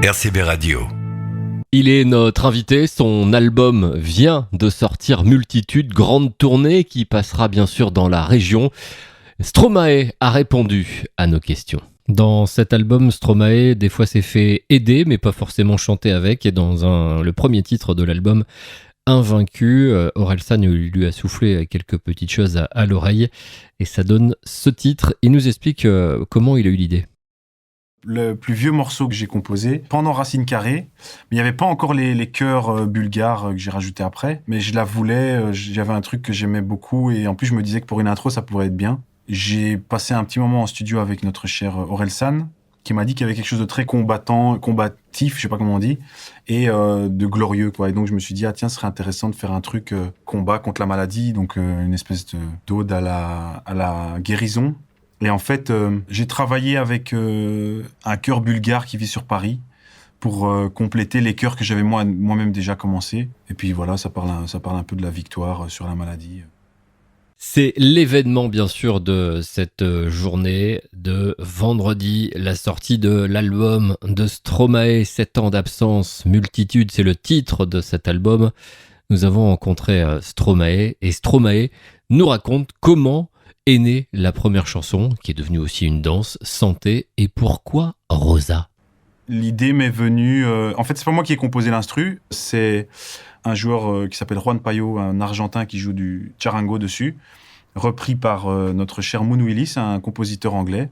RCB Radio. Il est notre invité, son album vient de sortir, Multitude, grande tournée qui passera bien sûr dans la région. Stromae a répondu à nos questions. Dans cet album, Stromae, des fois s'est fait aider, mais pas forcément chanter avec. Et dans le premier titre de l'album, Invaincu, Orelsan lui a soufflé quelques petites choses à l'oreille. Et ça donne ce titre. Il nous explique comment il a eu l'idée. Le plus vieux morceau que j'ai composé pendant Racine Carrée, mais il n'y avait pas encore les chœurs bulgares que j'ai rajoutés après, mais je la voulais, j'avais un truc que j'aimais beaucoup et en plus je me disais que pour une intro ça pourrait être bien. J'ai passé un petit moment en studio avec notre cher Orelsan qui m'a dit qu'il y avait quelque chose de très combatif, je sais pas comment on dit, et de glorieux quoi. Et donc je me suis dit tiens, ce serait intéressant de faire un truc combat contre la maladie, donc une espèce d'ode à la guérison. Et en fait, j'ai travaillé avec un chœur bulgare qui vit sur Paris pour compléter les chœurs que j'avais moi-même déjà commencé. Et puis voilà, ça parle un peu de la victoire sur la maladie. C'est l'événement bien sûr de cette journée de vendredi, la sortie de l'album de Stromae, 7 ans d'absence, Multitude, c'est le titre de cet album. Nous avons rencontré Stromae et Stromae nous raconte comment est née la première chanson, qui est devenue aussi une danse, Santé, et pourquoi Rosa ? L'idée m'est venue... en fait, c'est pas moi qui ai composé l'instru, c'est un joueur qui s'appelle Juan Payo, un Argentin qui joue du charango dessus, repris par notre cher Moon Willis, un compositeur anglais.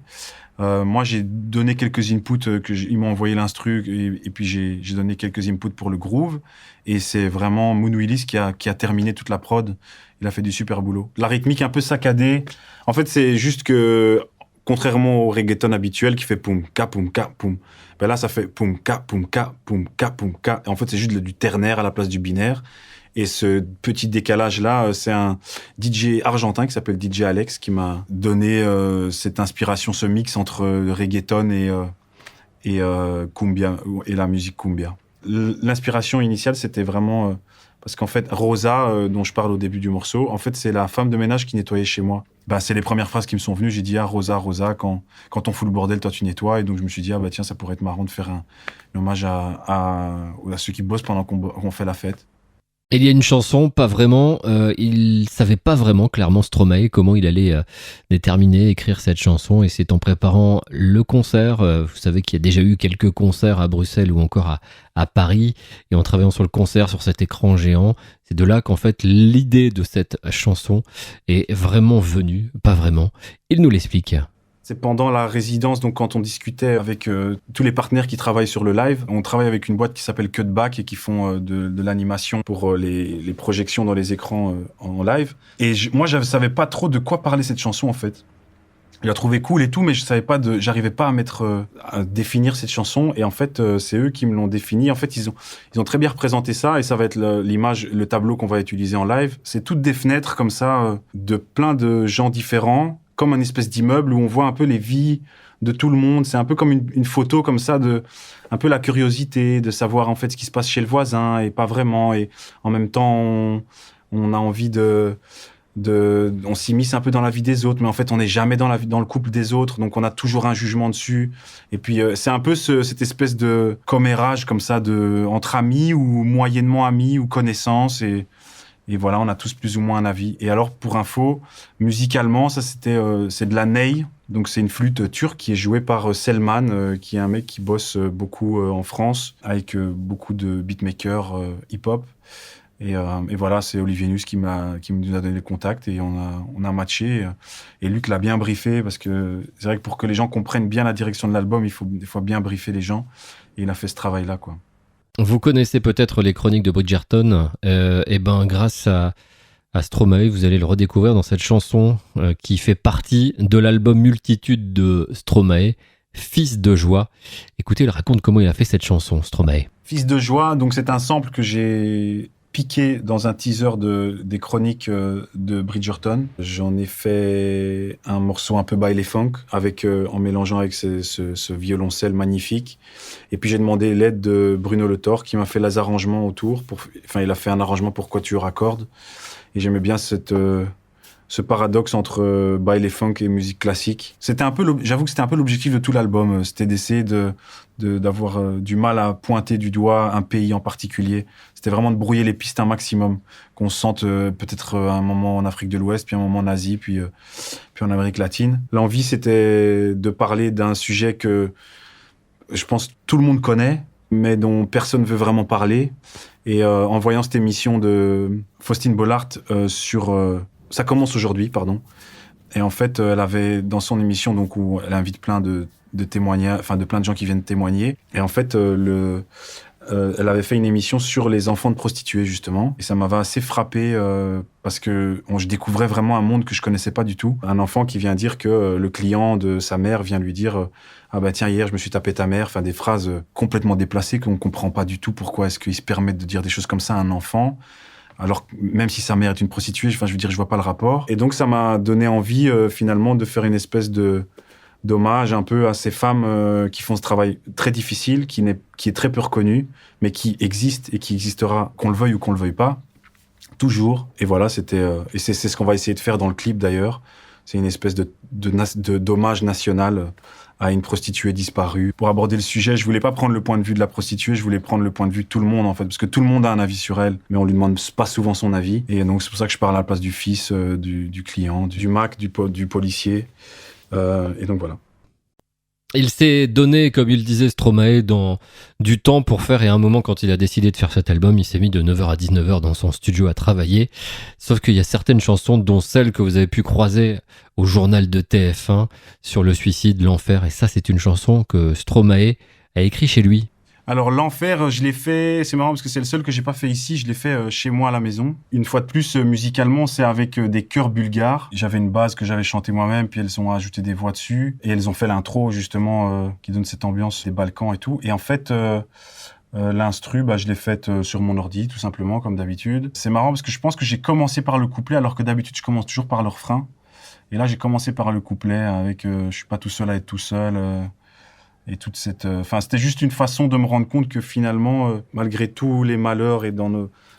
Moi, j'ai donné quelques inputs, ils m'ont envoyé l'instru, et puis j'ai donné quelques inputs pour le groove, et c'est vraiment Moon Willis qui a terminé toute la prod. Il a fait du super boulot. La rythmique un peu saccadée. En fait, c'est juste que, contrairement au reggaeton habituel qui fait poum, ka, poum, ka, poum, ben là, ça fait poum, ka, poum, ka, poum, ka, poum, ka. Et en fait, c'est juste du ternaire à la place du binaire. Et ce petit décalage-là, c'est un DJ argentin qui s'appelle DJ Alex qui m'a donné cette inspiration, ce mix entre le reggaeton et cumbia, et la musique cumbia. L'inspiration initiale, c'était vraiment... parce qu'en fait, Rosa, dont je parle au début du morceau, en fait, c'est la femme de ménage qui nettoyait chez moi. Bah, c'est les premières phrases qui me sont venues. J'ai dit, Rosa, Rosa, quand on fout le bordel, toi, tu nettoies. Et donc, je me suis dit, tiens, ça pourrait être marrant de faire un hommage à ceux qui bossent pendant qu'on fait la fête. Et il y a une chanson, pas vraiment, il savait pas vraiment clairement Stromae comment il allait déterminer, écrire cette chanson, et c'est en préparant le concert, vous savez qu'il y a déjà eu quelques concerts à Bruxelles ou encore à Paris, et en travaillant sur le concert, sur cet écran géant, c'est de là qu'en fait l'idée de cette chanson est vraiment venue, pas vraiment, il nous l'explique. C'est pendant la résidence, donc quand on discutait avec tous les partenaires qui travaillent sur le live, on travaille avec une boîte qui s'appelle Cutback et qui font de l'animation pour les projections dans les écrans en live. Et moi, je savais pas trop de quoi parler cette chanson en fait. Je la trouvais cool et tout, mais j'arrivais pas à définir cette chanson. Et en fait, c'est eux qui me l'ont définie. En fait, ils ont très bien représenté ça et ça va être l'image, le tableau qu'on va utiliser en live. C'est toutes des fenêtres comme ça de plein de gens différents, comme un espèce d'immeuble où on voit un peu les vies de tout le monde. C'est un peu comme une photo comme ça de un peu la curiosité de savoir en fait ce qui se passe chez le voisin et pas vraiment. Et en même temps, on a envie on s'immisce un peu dans la vie des autres, mais en fait, on n'est jamais dans le couple des autres, donc on a toujours un jugement dessus. Et puis, c'est un peu cette espèce de commérage comme ça entre amis ou moyennement amis ou connaissances et voilà, on a tous plus ou moins un avis. Et alors, pour info, musicalement, ça c'est de la ney. Donc c'est une flûte turque qui est jouée par Selman, qui est un mec qui bosse beaucoup en France avec beaucoup de beatmakers hip-hop. Et voilà, c'est Olivier Nus qui nous a donné le contact et on a matché. Et Luc l'a bien briefé parce que c'est vrai que pour que les gens comprennent bien la direction de l'album, il faut des fois bien briefer les gens. Et il a fait ce travail-là, quoi. Vous connaissez peut-être les chroniques de Bridgerton, et ben grâce à Stromae, vous allez le redécouvrir dans cette chanson qui fait partie de l'album Multitude de Stromae, Fils de joie. Écoutez, il raconte comment il a fait cette chanson, Stromae. Fils de joie, donc c'est un sample que j'ai piqué dans un teaser des chroniques de Bridgerton. J'en ai fait un morceau un peu baile funk en mélangeant avec ce violoncelle magnifique. Et puis j'ai demandé l'aide de Bruno Le Thor qui m'a fait les arrangements autour. Il a fait un arrangement pour quatuor à cordes. Et j'aimais bien ce paradoxe entre baile funk et musique classique. J'avoue que c'était un peu l'objectif de tout l'album. C'était d'essayer d'avoir du mal à pointer du doigt un pays en particulier. C'était vraiment de brouiller les pistes un maximum. Qu'on se sente peut-être un moment en Afrique de l'Ouest, puis un moment en Asie, puis en Amérique latine. L'envie, c'était de parler d'un sujet que je pense tout le monde connaît, mais dont personne ne veut vraiment parler. Et en voyant cette émission de Faustine Bollaert sur... ça commence aujourd'hui, pardon. Et en fait, elle avait, dans son émission, donc, où elle invite plein de témoignages, enfin, de plein de gens qui viennent témoigner. Et en fait, elle avait fait une émission sur les enfants de prostituées, justement. Et ça m'avait assez frappé parce que je découvrais vraiment un monde que je connaissais pas du tout. Un enfant qui vient dire que le client de sa mère vient lui dire ah bah tiens, hier, je me suis tapé ta mère. Enfin, des phrases complètement déplacées qu'on comprend pas du tout. Pourquoi est-ce qu'ils se permettent de dire des choses comme ça à un enfant? Alors, même si sa mère est une prostituée, enfin, je veux dire, je vois pas le rapport. Et donc, ça m'a donné envie, finalement, de faire une espèce d'hommage un peu à ces femmes qui font ce travail très difficile, qui est très peu reconnu, mais qui existe et qui existera, qu'on le veuille ou qu'on le veuille pas, toujours. Et voilà, et c'est ce qu'on va essayer de faire dans le clip, d'ailleurs. C'est une espèce d'hommage national à une prostituée disparue. Pour aborder le sujet, je voulais pas prendre le point de vue de la prostituée, je voulais prendre le point de vue de tout le monde, en fait, parce que tout le monde a un avis sur elle, mais on lui demande pas souvent son avis. Et donc, c'est pour ça que je parle à la place du fils, du client, du Mac, du policier. Et donc, voilà. Il s'est donné, comme il disait Stromae, du temps pour faire, et à un moment, quand il a décidé de faire cet album, il s'est mis de 9h à 19h dans son studio à travailler. Sauf qu'il y a certaines chansons, dont celle que vous avez pu croiser au journal de TF1 sur le suicide, l'enfer, et ça, c'est une chanson que Stromae a écrit chez lui. Alors, l'enfer, je l'ai fait, c'est marrant parce que c'est le seul que j'ai pas fait ici, je l'ai fait chez moi à la maison. Une fois de plus, musicalement, c'est avec des chœurs bulgares. J'avais une base que j'avais chantée moi-même, puis elles ont ajouté des voix dessus. Et elles ont fait l'intro, justement, qui donne cette ambiance des Balkans et tout. Et en fait, l'instru, je l'ai faite sur mon ordi, tout simplement, comme d'habitude. C'est marrant parce que je pense que j'ai commencé par le couplet, alors que d'habitude, je commence toujours par le refrain. Et là, j'ai commencé par le couplet avec je suis pas tout seul à être tout seul. Et toute cette, c'était juste une façon de me rendre compte que finalement, malgré tous les malheurs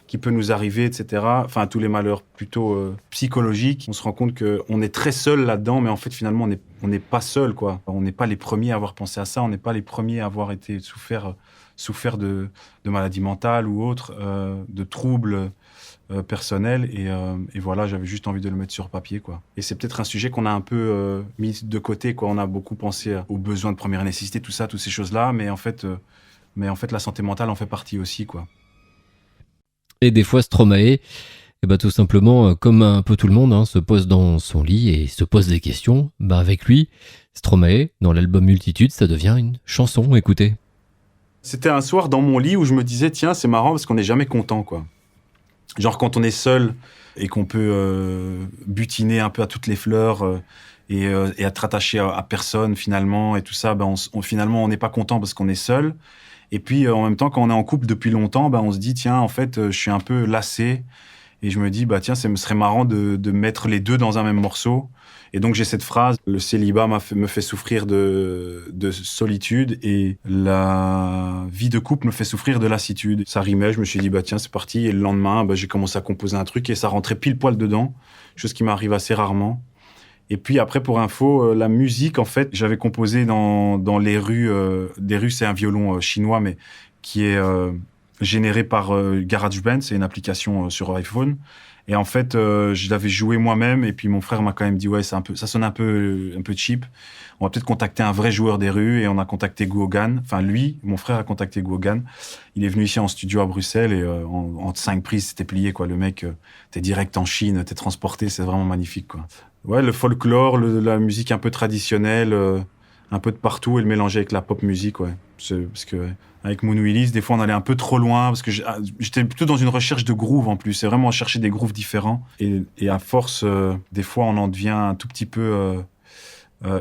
qui peut nous arriver, etc. Enfin, tous les malheurs plutôt psychologiques, on se rend compte que on est très seul là-dedans, mais en fait, finalement, on n'est pas seul, quoi. On n'est pas les premiers à avoir pensé à ça, on n'est pas les premiers à avoir été souffert de maladies mentales ou autres, de troubles personnel et voilà, j'avais juste envie de le mettre sur papier, quoi. Et c'est peut-être un sujet qu'on a un peu mis de côté, quoi. On a beaucoup pensé aux besoins de première nécessité, tout ça, toutes ces choses-là, mais en fait la santé mentale en fait partie aussi, quoi. Et des fois, Stromae, tout simplement, comme un peu tout le monde, se pose dans son lit et se pose des questions. Avec lui, Stromae, dans l'album Multitude, ça devient une chanson, écoutez. C'était un soir dans mon lit où je me disais, tiens, c'est marrant parce qu'on n'est jamais content, quoi. Genre quand on est seul et qu'on peut butiner un peu à toutes les fleurs et être attaché à personne finalement et tout ça, finalement on n'est pas content parce qu'on est seul. Et puis en même temps, quand on est en couple depuis longtemps, on se dit tiens, en fait, je suis un peu lassé et je me dis tiens, ce serait marrant de mettre les deux dans un même morceau. Et donc j'ai cette phrase, le célibat me fait souffrir de solitude et la vie de couple me fait souffrir de lassitude. Ça rimait, je me suis dit tiens, c'est parti. Et le lendemain, j'ai commencé à composer un truc et ça rentrait pile poil dedans, chose qui m'arrive assez rarement. Et puis après, pour info, la musique, en fait, j'avais composé dans les rues. Des rues, c'est un violon chinois, mais qui est généré par GarageBand, c'est une application sur iPhone. Et en fait, je l'avais joué moi-même, et puis mon frère m'a quand même dit ouais, ça sonne un peu cheap. On va peut-être contacter un vrai joueur des rues, et on a contacté Guogan. Enfin, lui, mon frère a contacté Guogan. Il est venu ici en studio à Bruxelles, et en 5 prises, c'était plié, quoi. Le mec, t'es direct en Chine, t'es transporté, c'est vraiment magnifique, quoi. Ouais, le folklore, la musique un peu traditionnelle, un peu de partout, et le mélanger avec la pop musique, ouais. Parce que avec Moon Willis, des fois on allait un peu trop loin, parce que j'étais plutôt dans une recherche de groove en plus. C'est vraiment chercher des grooves différents. Et à force, des fois on en devient un tout petit peu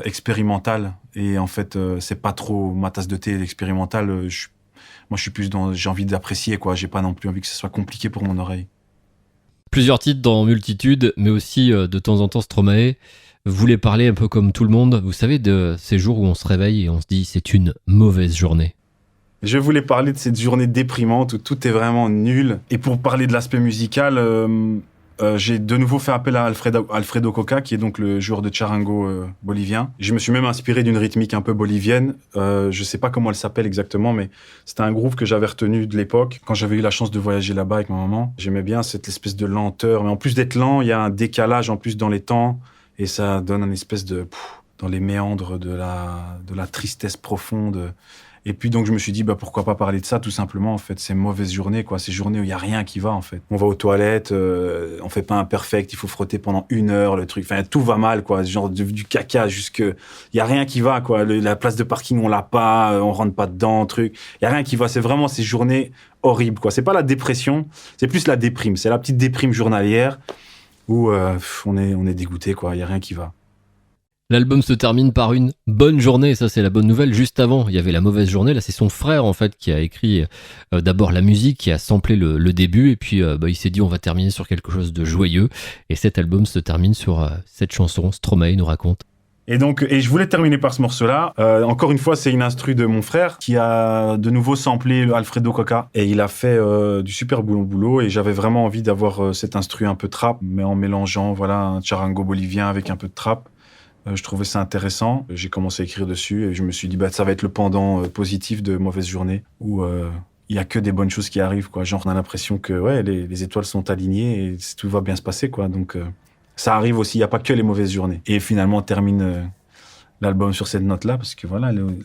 expérimental. Et en fait, c'est pas trop ma tasse de thé, l'expérimental. Moi je suis plus j'ai envie d'apprécier, quoi. J'ai pas non plus envie que ce soit compliqué pour mon oreille. Plusieurs titres dans Multitude, mais aussi de temps en temps Stromae voulait parler un peu comme tout le monde. Vous savez, de ces jours où on se réveille et on se dit c'est une mauvaise journée. Je voulais parler de cette journée déprimante où tout est vraiment nul. Et pour parler de l'aspect musical, J'ai de nouveau fait appel à Alfredo Coca, qui est donc le joueur de charango bolivien. Je me suis même inspiré d'une rythmique un peu bolivienne. Je sais pas comment elle s'appelle exactement, mais c'était un groove que j'avais retenu de l'époque quand j'avais eu la chance de voyager là-bas avec ma maman. J'aimais bien cette espèce de lenteur, mais en plus d'être lent, il y a un décalage en plus dans les temps et ça donne une espèce de dans les méandres de la tristesse profonde. Et puis donc je me suis dit pourquoi pas parler de ça tout simplement en fait, ces mauvaises journées quoi, ces journées où il y a rien qui va en fait. On va aux toilettes, on fait pas un perfect, il faut frotter pendant 1 heure le truc, enfin tout va mal quoi, genre du caca jusque il y a rien qui va quoi, la place de parking on l'a pas, on rentre pas dedans, truc, il y a rien qui va, c'est vraiment ces journées horribles quoi. C'est pas la dépression, c'est plus la déprime, c'est la petite déprime journalière où on est dégoûté quoi, il y a rien qui va. L'album se termine par une bonne journée, ça c'est la bonne nouvelle. Juste avant, il y avait la mauvaise journée. Là, c'est son frère en fait qui a écrit d'abord la musique, qui a samplé le début, et puis il s'est dit on va terminer sur quelque chose de joyeux. Et cet album se termine sur cette chanson. Stromae nous raconte. Et je voulais terminer par ce morceau-là. Encore une fois, c'est une instru de mon frère qui a de nouveau samplé Alfredo Coca. Et il a fait du super boulot. Et j'avais vraiment envie d'avoir cet instru un peu trap, mais en mélangeant un charango bolivien avec un peu de trap. Je trouvais ça intéressant. J'ai commencé à écrire dessus et je me suis dit ça va être le pendant positif de Mauvaise Journée où il y a que des bonnes choses qui arrivent quoi. Genre on a l'impression que les étoiles sont alignées et tout va bien se passer quoi. Donc ça arrive aussi, il y a pas que les mauvaises journées. Et finalement on termine l'album sur cette note-là parce que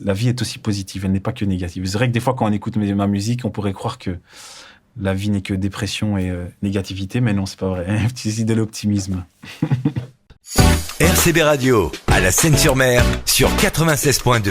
la vie est aussi positive, elle n'est pas que négative. C'est vrai que des fois quand on écoute ma musique, on pourrait croire que la vie n'est que dépression et négativité, mais non, c'est pas vrai. Un petit idée de l'optimisme. RCB Radio, à la Seine-sur-Mer, sur 96.2.